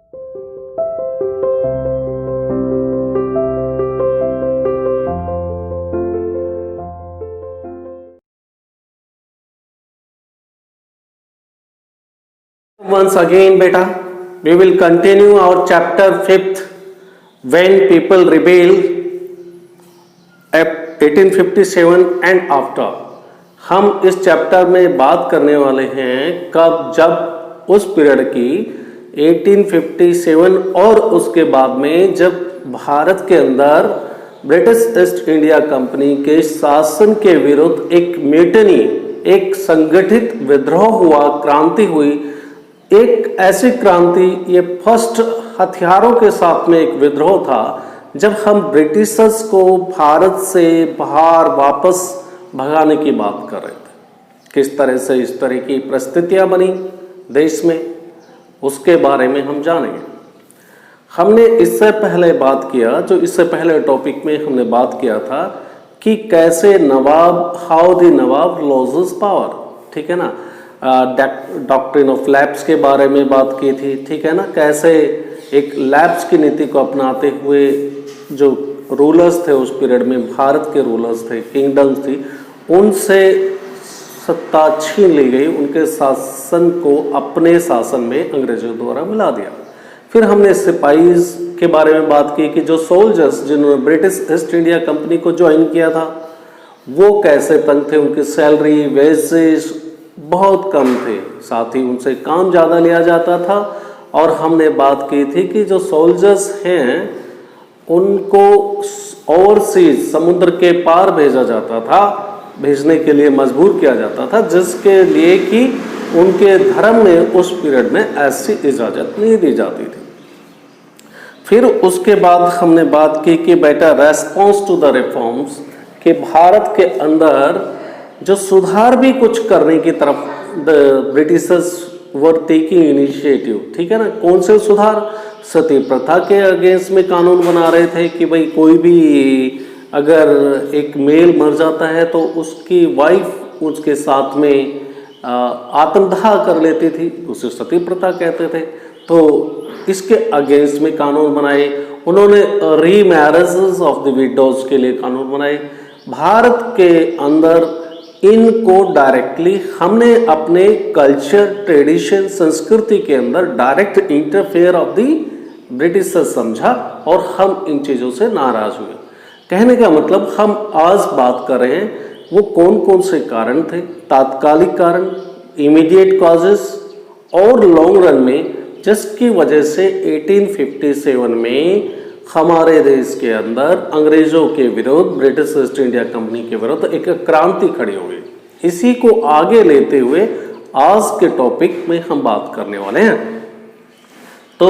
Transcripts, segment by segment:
Once again, beta, we will continue our chapter 5th, when people rebel, 1857 and after. हम इस chapter में बात करने वाले हैं कब, जब उस पीरियड की 1857 और उसके बाद में जब भारत के अंदर ब्रिटिश ईस्ट इंडिया कंपनी के शासन के विरुद्ध एक म्यूटनी, एक संगठित विद्रोह हुआ, क्रांति हुई। एक ऐसी क्रांति, ये फर्स्ट हथियारों के साथ में एक विद्रोह था जब हम ब्रिटिशर्स को भारत से बाहर वापस भगाने की बात कर रहे थे। किस तरह से इस तरह की परिस्थितियां बनी देश में, उसके बारे में हम जानेंगे। हमने इससे पहले बात किया, जो इससे पहले टॉपिक में हमने बात किया था कि कैसे नवाब, how the nawab loses power, ठीक है ना। डॉक्ट्रिन ऑफ लैप्स के बारे में बात की थी, ठीक है ना। कैसे एक लैप्स की नीति को अपनाते हुए जो रूलर्स थे उस पीरियड में, भारत के रूलर्स थे, किंगडम्स थी, उनसे सत्ता छीन ली गई, उनके शासन को अपने शासन में अंग्रेजों द्वारा मिला दिया। फिर हमने सिपाहीज के बारे में बात की कि जो सोल्जर्स जिन्होंने ब्रिटिश ईस्ट इंडिया कंपनी को ज्वाइन किया था वो कैसे तंग थे, उनकी सैलरी, वेजेस बहुत कम थे, साथ ही उनसे काम ज़्यादा लिया जाता था। और हमने बात की थी कि जो सोल्जर्स हैं उनको ओवरसीज, समुद्र के पार भेजा जाता था, भेजने के लिए मजबूर किया जाता था, जिसके लिए कि उनके धर्म में उस पीरियड में ऐसी इजाज़त नहीं दी जाती थी। फिर उसके बाद हमने बात की कि बेटा रेस्पॉन्स टू द रिफॉर्म्स, कि भारत के अंदर जो सुधार भी कुछ करने की तरफ the Britishers were taking initiative, ठीक है ना। कौन से सुधार? सती प्रथा के अगेंस्ट में कानून बना रहे थे कि भाई कोई भी अगर एक मेल मर जाता है तो उसकी वाइफ उसके साथ में आत्मदाह कर लेती थी, उसे सती प्रथा कहते थे। तो इसके अगेंस्ट में कानून बनाए उन्होंने। रीमैरेजेस ऑफ द विडोज के लिए कानून बनाए। भारत के अंदर इनको डायरेक्टली हमने अपने कल्चर, ट्रेडिशन, संस्कृति के अंदर direct interfere of the Britishers समझा और हम इन चीज़ों से नाराज हुए। कहने का मतलब हम आज बात कर रहे हैं वो कौन कौन से कारण थे, तात्कालिक कारण, इमीडिएट कॉजेस और लॉन्ग रन में, जिसकी वजह से 1857 में हमारे देश के अंदर अंग्रेजों के विरुद्ध, ब्रिटिश ईस्ट इंडिया कंपनी के विरुद्ध एक क्रांति खड़ी हो गई। इसी को आगे लेते हुए आज के टॉपिक में हम बात करने वाले हैं। तो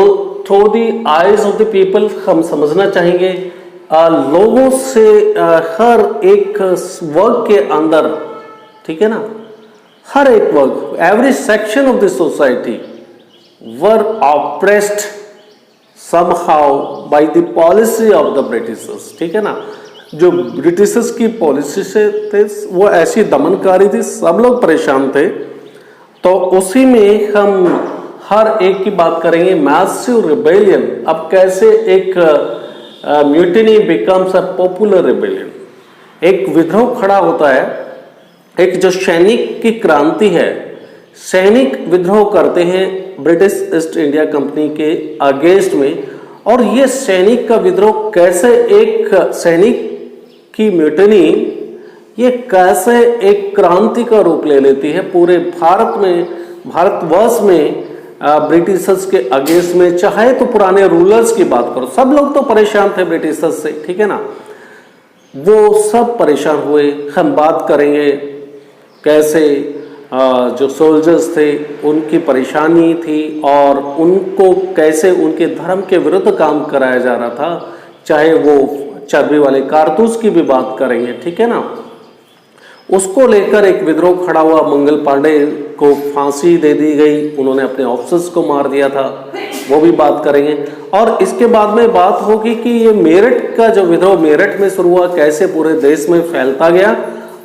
through the eyes of the people हम समझना चाहेंगे लोगों से हर एक वर्ग के अंदर, ठीक है ना, हर एक वर्ग, every section of the society were oppressed somehow by the policy of the Britishers, ठीक है ना। जो ब्रिटिशर्स की पॉलिसी से थे वो ऐसी दमनकारी थी, सब लोग परेशान थे। तो उसी में हम हर एक की बात करेंगे। मैसिव रिबेलियन, अब कैसे एक mutiny becomes a popular rebellion, एक विद्रोह खड़ा होता है, एक जो सैनिक की क्रांति है, सैनिक विद्रोह करते हैं ब्रिटिश ईस्ट इंडिया कंपनी के अगेंस्ट में। और ये सैनिक का विद्रोह कैसे, एक सैनिक की म्यूटनी ये कैसे एक क्रांति का रूप ले लेती है पूरे भारत में, भारतवर्ष में ब्रिटिशर्स के अगेंस्ट में। चाहे तो पुराने रूलर्स की बात करो, सब लोग तो परेशान थे ब्रिटिशर्स से, ठीक है ना, वो सब परेशान हुए। हम बात करेंगे कैसे जो सोल्जर्स थे उनकी परेशानी थी और उनको कैसे उनके धर्म के विरुद्ध काम कराया जा रहा था, चाहे वो चर्बी वाले कारतूस की भी बात करेंगे, ठीक है ना। उसको लेकर एक विद्रोह खड़ा हुआ, मंगल पांडे को फांसी दे दी गई, उन्होंने अपने ऑफिसर्स को मार दिया था, वो भी बात करेंगे। और इसके बाद में बात होगी कि ये मेरठ का जो विद्रोह मेरठ में शुरू हुआ कैसे पूरे देश में फैलता गया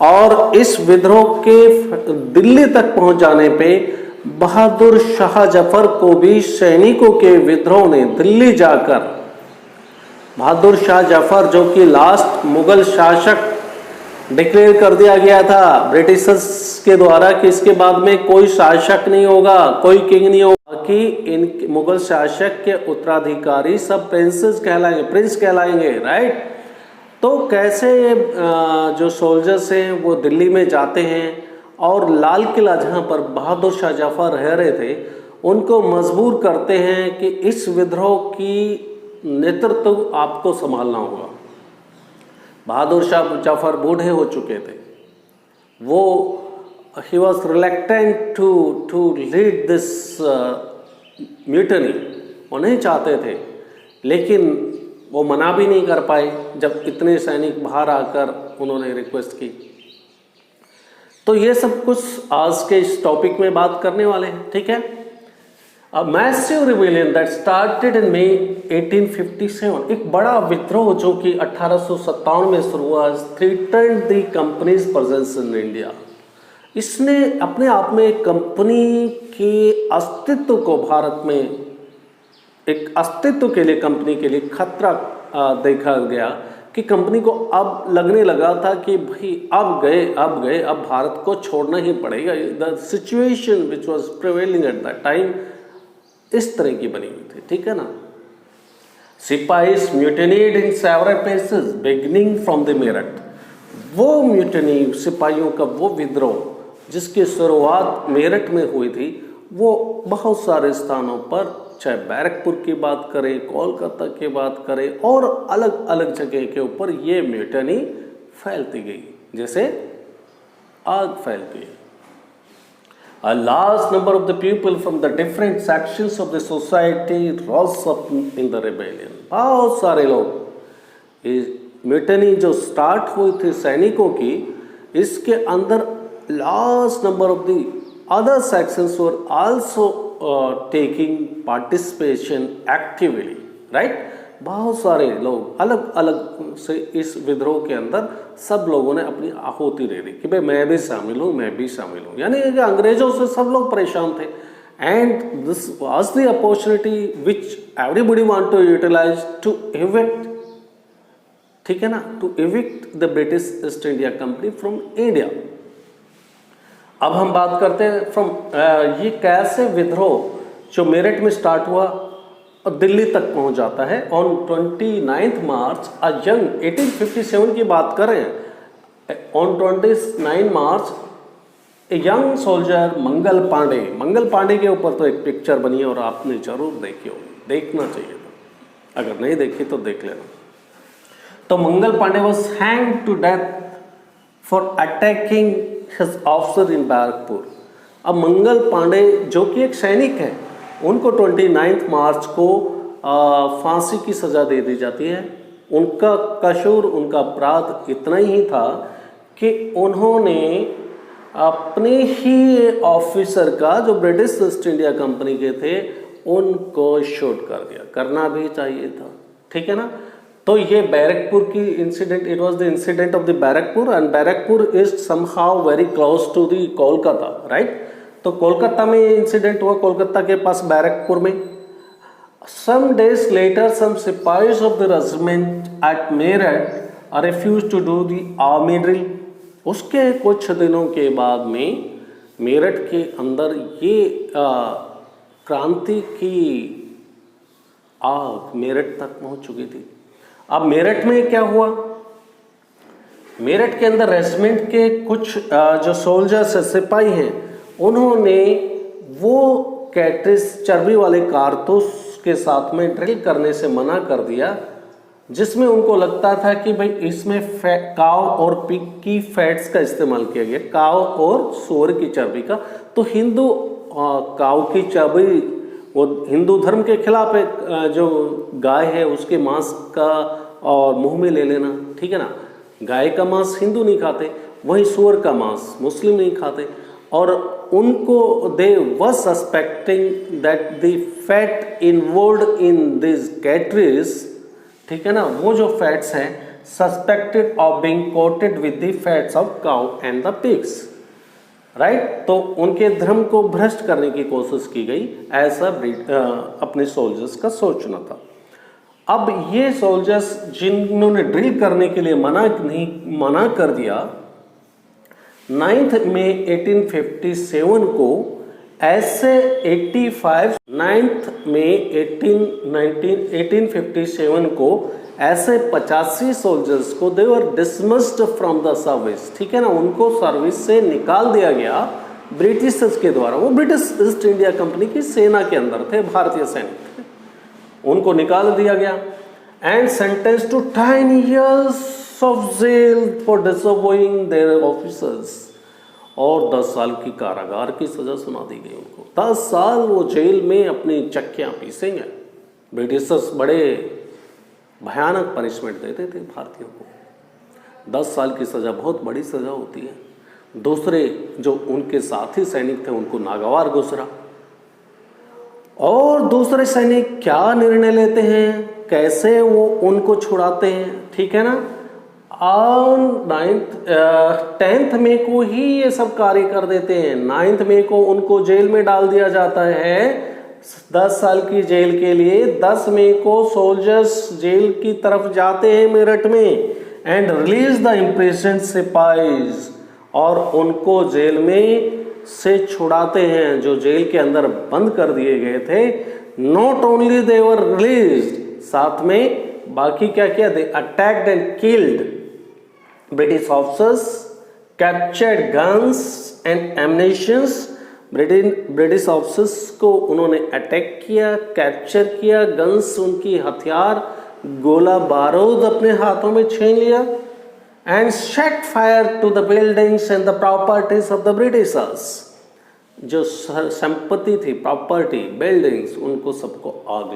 और इस विद्रोह के दिल्ली तक पहुंच जाने पे बहादुर शाह जफर को भी सैनिकों के विद्रोह ने दिल्ली जाकर, बहादुर शाह जफर जो कि लास्ट मुगल शासक डिक्लेयर कर दिया गया था ब्रिटिशर्स के द्वारा कि इसके बाद में कोई शासक नहीं होगा, कोई किंग नहीं होगा, कि इन मुगल शासक के उत्तराधिकारी सब प्रिंसेस कहलाएंगे, प्रिंस कहलाएंगे, राइट। तो कैसे जो सोल्जर्स हैं वो दिल्ली में जाते हैं और लाल किला जहां पर बहादुर शाह जफर रह रहे थे उनको मजबूर करते हैं कि इस विद्रोह की नेतृत्व आपको संभालना होगा। बहादुर शाह जफर बूढ़े हो चुके थे, वो he was reluctant to lead this mutiny, वो नहीं चाहते थे, लेकिन वो मना भी नहीं कर पाए जब इतने सैनिक बाहर आकर उन्होंने रिक्वेस्ट की। तो ये सब कुछ आज के इस टॉपिक में बात करने वाले हैं, ठीक है। A massive rebellion that started in May 1857, एक बड़ा विद्रोह जो कि 1857 में शुरू हुआ, threatened the company's presence in India। इसने अपने आप में कंपनी के अस्तित्व को, भारत में एक अस्तित्व के लिए, कंपनी के लिए खतरा देखा गया कि कंपनी को अब लगने लगा था कि भाई अब गए, अब भारत को छोड़ना ही पड़ेगा। The situation which was prevailing at that time इस तरह की बनी हुई थी, ठीक है ना। Sipahis mutinied in several places beginning from the Meerut. वो म्यूटिनी, सिपाहियों का वो विद्रोह जिसकी शुरुआत मेरठ में हुई थी, वो बहुत सारे स्थानों पर, चाहे बैरकपुर की बात करें, कोलकाता की बात करें, और अलग अलग जगह के ऊपर ये म्यूटिनी फैलती गई जैसे आग फैलती है। A large number of the people from the different sections of the society rose up in the rebellion। बहुत सारे लोग, ये म्यूटनी जो स्टार्ट हुई थी सैनिकों की, इसके अंदर large number of the other sections were also taking participation actively, right। बहुत सारे लोग अलग अलग से इस विद्रोह के अंदर सब लोगों ने अपनी आहुति दे दी कि भाई मैं भी शामिल हूँ, मैं भी शामिल हूँ। यानी कि अंग्रेजों से सब लोग परेशान थे, and this was the opportunity which everybody want to utilise to evict, ठीक है ना, to evict the British East India Company from India. अब हम बात करते हैं फ्रॉम ये कैसे विद्रोह जो मेरठ में स्टार्ट हुआ और दिल्ली तक पहुंच जाता है। ऑन 29 मार्च अ यंग 1857 की बात करें, on 29 March a young soldier Mangal Pandey के ऊपर तो एक पिक्चर बनी है और आपने जरूर देखी होगी, देखना चाहिए था, अगर नहीं देखी तो देख लेना। तो Mangal Pandey was hanged to death for attacking his officer in Barrackpore. अब मंगल पांडे जो कि एक सैनिक है, उनको 29 मार्च को फांसी की सज़ा दे दी जाती है। उनका कसूर, उनका अपराध इतना ही था कि उन्होंने अपने ही ऑफिसर का, जो ब्रिटिश ईस्ट इंडिया कंपनी के थे, उनको शूट कर दिया। करना भी चाहिए था, ठीक है ना। तो ये बैरकपुर की incident, it was the incident of the Barrackpore, and Barrackpore is somehow very close to the Kolkata, right. तो कोलकाता में ये इंसिडेंट हुआ, कोलकाता के पास बैरकपुर में। Some days later some sipahis of the regiment at Meerut refuse to do the army drill. उसके कुछ दिनों के बाद में मेरठ के अंदर ये क्रांति की आग मेरठ तक पहुंच चुकी थी। अब मेरठ में क्या हुआ, मेरठ के अंदर रेजिमेंट के कुछ जो सोल्जर्स सिपाही हैं, उन्होंने वो कैट्रिज, चर्बी वाले कारतूस के साथ में ड्रिल करने से मना कर दिया, जिसमें उनको लगता था कि भाई इसमें काव और पिग की फैट्स का इस्तेमाल किया गया, काव और सूअर की चर्बी का। तो हिंदू काव की चर्बी, वो हिंदू धर्म के खिलाफ एक जो गाय है उसके मांस का और मुंह में ले लेना, ठीक है ना। गाय का मांस हिंदू नहीं खाते, वही सूअर का मांस मुस्लिम नहीं खाते, और उनको they were suspecting that the fat involved in this cartridges, ठीक है ना, वो जो फैट्स हैं suspected of being coated with the fats of cow and the pigs. Right. तो उनके धर्म को भ्रष्ट करने की कोशिश की गई, ऐसा अपने सोल्जर्स का सोचना था। अब ये सोल्जर्स जिन्होंने ड्रिल करने के लिए मना कर दिया, 9 मई 1857 को ऐसे 1857 को ऐसे 85 सोल्जर्स को दे वर डिसमिस्ड फ्रॉम द सर्विस, ठीक है ना, उनको सर्विस से निकाल दिया गया ब्रिटिशर्स के द्वारा। वो ब्रिटिश ईस्ट इंडिया कंपनी की सेना के अंदर थे, भारतीय सैनिक थे, उनको निकाल दिया गया and sentence to 10 years of jail for disobeying their officers, और 10 साल की कारागार की सजा सुना दी गई उनको। 10 साल वो जेल में अपनी चक्कियां पीसेंगे। ब्रिटिशर्स बड़े भयानक पनिशमेंट देते थे भारतीयों को। 10 साल की सजा बहुत बड़ी सजा होती है। दूसरे जो उनके साथी सैनिक थे उनको नागवार गुजरा। और दूसरे सैनिक क्या निर्णय लेते हैं, कैसे वो उनको छुड़ाते हैं, ठीक है ना। ऑन 10 मई को ही ये सब कार्य कर देते हैं। 9 मई को उनको जेल में डाल दिया जाता है 10 साल की जेल के लिए। 10 मई को सोल्जर्स जेल की तरफ जाते हैं मेरठ में एंड रिलीज द इम्प्रिजन्ड सिपाहीज, और उनको जेल में से छुड़ाते हैं जो जेल के अंदर बंद कर दिए गए थे। Not only they were released, साथ में बाकी क्या किया, they attacked and killed British officers, captured guns and ammunitions. British officers को उन्होंने अटैक किया, कैप्चर किया, गन्स उनकी हथियार, गोला बारूद अपने हाथों में छीन लिया and set fire to the buildings and the properties of the Britishers. जो संपत्ति थी, प्रॉपर्टी, बिल्डिंग्स, उनको सबको आग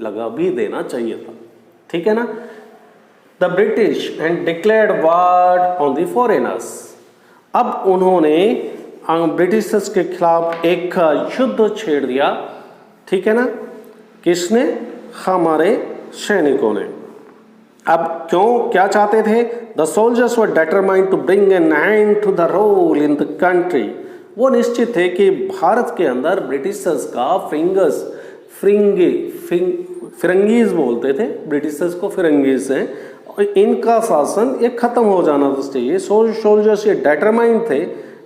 लगा भी देना चाहिए था, ठीक है ना। The British and declared war on the foreigners. अब उन्होंने ब्रिटिशर्स के खिलाफ एक युद्ध छेड़ दिया, ठीक है ना। किसने, हमारे सैनिकों ने। अब क्यों, क्या चाहते थे, the soldiers were determined to bring an end to the rule in the country. वो निश्चित थे कि भारत के अंदर ब्रिटिशर्स का फिरंगीज बोलते थे, ब्रिटिशर्स को फिरंगीज हैं, और इनका शासन ये खत्म हो जाना चाहिए। सोल्जर्स ये डिटरमाइंड थे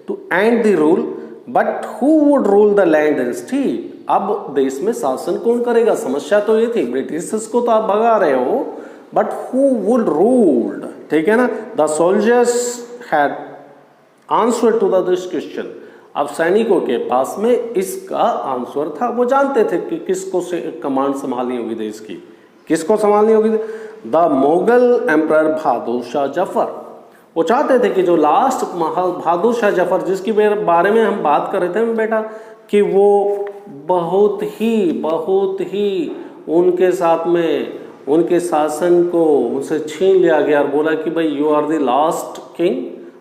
to end the rule, but who would rule the land and sea. अब देश में शासन कौन करेगा, समस्या तो ये थी, ब्रिटिशर्स को तो आप भगा रहे हो, बट हु वुड रूल्ड, ठीक है ना। The soldiers had answer to this question. अब सैनिकों के पास में इसका आंसर था, वो जानते थे कि किसको से कमांड संभालनी होगी देश की, किसको संभालनी होगी। द मुगल एम्परर बहादुर शाह जफर, वो चाहते थे कि जो लास्ट बहादुर शाह जफर, जिसकी बारे में हम बात कर रहे थे बेटा, कि वो बहुत ही उनके साथ में उनके शासन को उनसे छीन लिया गया और बोला कि भाई you are the last king,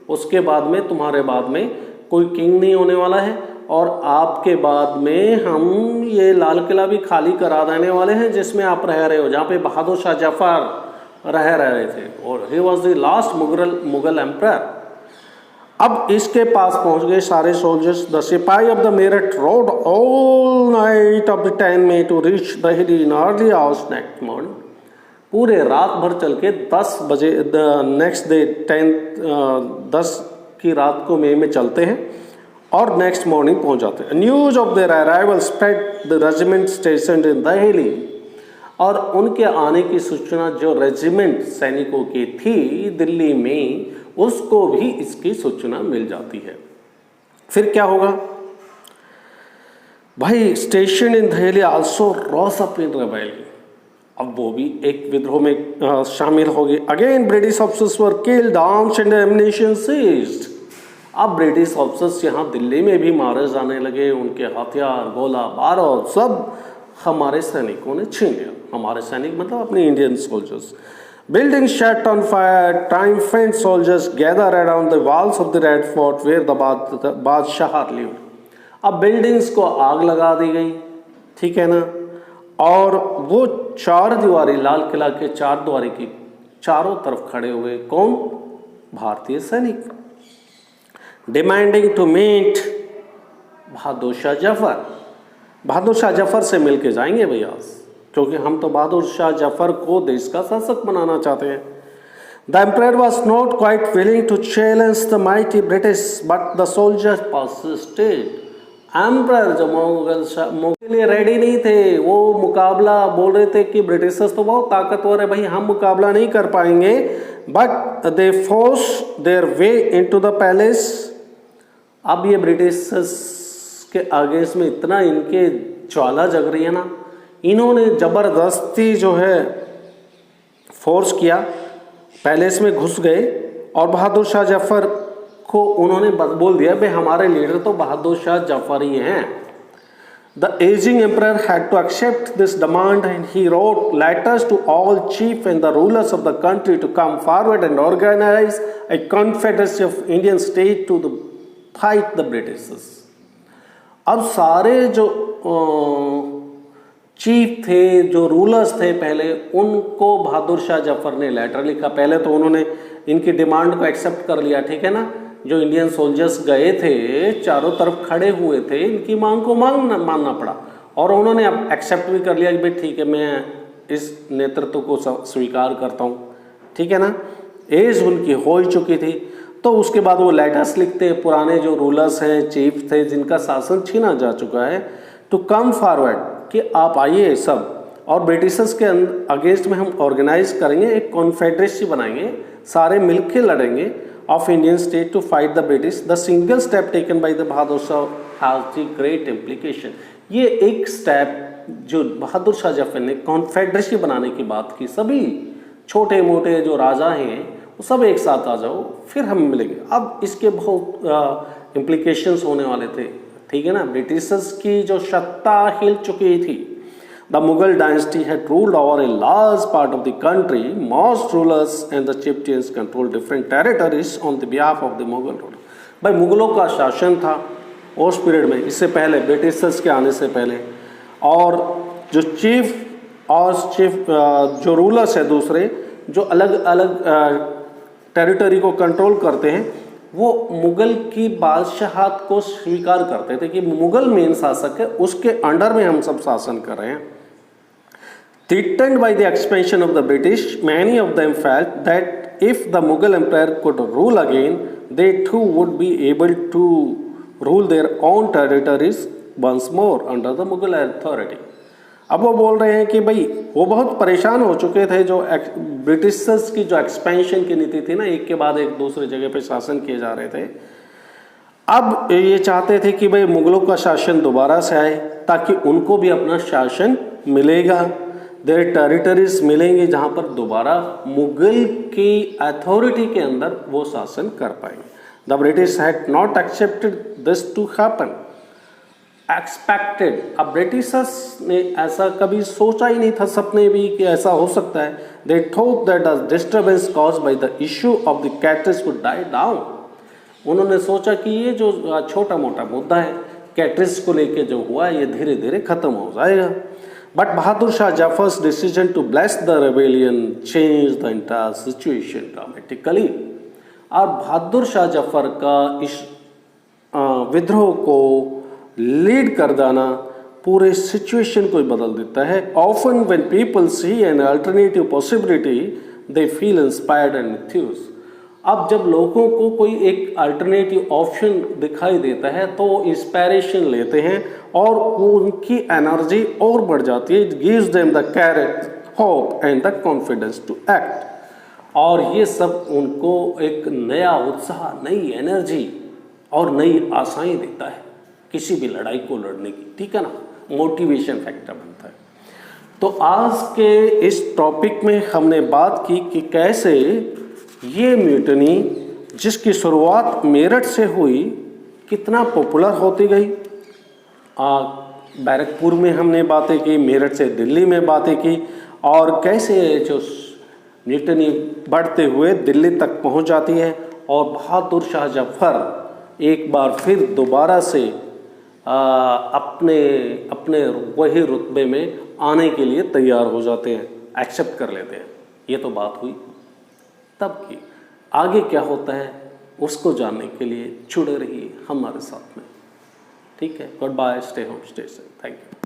उसके बाद में तुम्हारे बाद में कोई किंग नहीं होने वाला है, और आपके बाद में हम ये लाल किला भी खाली करा देने वाले हैं जिसमें आप रह रहे हो, जहाँ पे बहादुर शाह जफर रह रहे थे, और he was the last Mughal emperor. अब इसके पास पहुंच गए सारे soldiers. The sipahi of the Meerut rode all night of the 10 May to reach Delhi in early hours next morning. पूरे रात भर चल के 10 बजे नेक्स्ट डे 10 की रात को मई में चलते हैं और नेक्स्ट मॉर्निंग पहुंच जाते हैं। News of their arrival spread the regiment stationed in Delhi, और उनके आने की सूचना जो रेजिमेंट सैनिकों की थी दिल्ली में, उसको भी इसकी सूचना मिल जाती है। फिर क्या होगा भाई, station in Delhi also rose up in rebellion. अब वो भी एक विद्रोह में शामिल हो गए। Again British officers were killed, arms and ammunition seized. अब ब्रिटिश ऑफिसर्स यहाँ दिल्ली में भी मारे जाने लगे, उनके हथियार, गोला बारूद सब हमारे सैनिकों ने छीन लिया। हमारे सैनिक मतलब अपने Indian soldiers. Buildings set on fire, triumphant soldiers gathered around the walls of the Red Fort where the बादशाह lived. अब बिल्डिंग्स को आग लगा दी गई, ठीक है ना, और वो चार दीवारी, लाल किला के चार दीवारी की चारों तरफ खड़े हुए कौन, भारतीय सैनिक। Demanding to meet Bahadur Shah Zafar. Bahadur Shah Zafar से मिलके जाएंगे भैया, क्योंकि हम तो बहादुर शाह जफर को देश का शासक बनाना चाहते हैं। The emperor was not quite willing to challenge the mighty British but the soldiers persisted. Emperor जो मुगल के लिए रेडी नहीं थे, वो मुकाबला बोल रहे थे कि ब्रिटिशर्स तो बहुत ताकतवर है भाई, हम मुकाबला नहीं कर पाएंगे, but they force their way into the palace. अब ये ब्रिटिशर्स के अगेंस्ट में इतना इनके ज्वाला जग रही है ना, इन्होंने जबरदस्ती जो है फोर्स किया, पैलेस में घुस गए और बहादुर शाह जफर को उन्होंने बोल दिया भाई हमारे लीडर तो बहादुर शाह जफर ही हैं। The aging emperor had to accept this demand and he wrote letters to all chief and the rulers of the country to come forward and organise a confederacy of Indian state to the fight the Britishers. अब सारे जो chief थे, जो rulers थे पहले, उनको बहादुर शाह जफर ने letter लिखा। पहले तो उन्होंने इनकी डिमांड को एक्सेप्ट कर लिया, ठीक है ना। जो इंडियन सोल्जर्स गए थे, चारों तरफ खड़े हुए थे, इनकी मांग को मानना पड़ा और उन्होंने अब एक्सेप्ट भी कर लिया कि भाई ठीक है, मैं इस नेतृत्व को स्वीकार करता हूँ, ठीक है ना। एज उनकी हो चुकी थी, तो उसके बाद वो लेटर्स लिखते, पुराने जो रूलर्स हैं, चीफ थे, जिनका शासन छीना जा चुका है, टू कम फॉरवर्ड कि आप आइए सब, और ब्रिटिशर्स के अगेंस्ट में हम ऑर्गेनाइज करेंगे, एक कॉन्फेडरेसी बनाएंगे, सारे मिलके लड़ेंगे of Indian state to fight the British. The single step taken by the Bahadur Shah has the great implication. ये एक स्टेप जो बहादुर शाह जफर ने कॉन्फेडरेसी बनाने की बात की, सभी छोटे मोटे जो राजा हैं वो सब एक साथ आ जाओ, फिर हम मिलेंगे। अब इसके बहुत इम्प्लीकेशंस होने वाले थे, ठीक है ना। ब्रिटिशर्स की जो सत्ता हिल चुकी थी, the Mughal dynasty had ruled over a large part of the country, most rulers and the chieftains control different territories on the behalf of the Mughal ruler. भाई मुगलों का शासन था उस पीरियड में, इससे पहले ब्रिटिशर्स के आने से पहले, और जो चीफ जो रूलर्स है दूसरे, जो अलग अलग टेरिटरी को कंट्रोल करते हैं, वो मुगल की बादशाहत को स्वीकार करते थे कि मुगल मेन शासक है, उसके अंडर में हम सब शासन कर रहे हैं। Threatened by the expansion of the British, many of them felt that if the Mughal Empire could rule again, they too would be able to rule their own territories once more under the Mughal authority. अब वो बोल रहे हैं कि भाई वो बहुत परेशान हो चुके थे, जो ब्रिटिशर्स की जो एक्सपेंशन की नीति थी ना, एक के बाद एक दूसरे जगह पे शासन किए जा रहे थे। अब ये चाहते थे कि भाई मुगलों का शासन दोबारा से आए, ताकि उनको भी अपना शासन मिलेगा, देयर टेरिटरीज मिलेंगे, जहाँ पर दोबारा मुगल की अथॉरिटी के अंदर वो शासन कर पाएंगे। The British had not accepted this to happen expected. अब ब्रिटिशर्स ने ऐसा कभी सोचा ही नहीं था, सपने भी, कि ऐसा हो सकता है। They thought that the disturbance caused by the issue of the cartridges would die down. उन्होंने सोचा कि ये जो छोटा मोटा मुद्दा है कैटरिज को लेके जो हुआ, ये धीरे धीरे खत्म हो जाएगा। But Bahadur Shah Zafar's decision to bless the rebellion change the entire situation dramatically. और बहादुर शाह जफर का इस विद्रोह को लीड कर देना पूरे सिचुएशन को ही बदल देता है। Often when people see an alternative possibility they feel inspired and enthused. अब जब लोगों को कोई एक अल्टरनेटिव ऑप्शन दिखाई देता है तो वो इंस्पायरेशन लेते हैं और उनकी एनर्जी और बढ़ जाती है। It gives them the courage, hope and the confidence to act. और ये सब उनको एक नया उत्साह, नई एनर्जी और नई आशाएं देता है किसी भी लड़ाई को लड़ने की, ठीक है ना। मोटिवेशन फैक्टर बनता है। तो आज के इस टॉपिक में हमने बात की कि कैसे ये म्यूटनी जिसकी शुरुआत मेरठ से हुई कितना पॉपुलर होती गई। बैरकपुर में हमने बातें की, मेरठ से दिल्ली में बातें की, और कैसे जो म्यूटनी बढ़ते हुए दिल्ली तक पहुंच जाती है और बहादुर शाह जफर एक बार फिर दोबारा से अपने वही रुतबे में आने के लिए तैयार हो जाते हैं, एक्सेप्ट कर लेते हैं। ये तो बात हुई तब की। आगे क्या होता है उसको जानने के लिए जुड़े रहिए हमारे साथ में। ठीक है, goodbye, stay home, stay safe, thank you.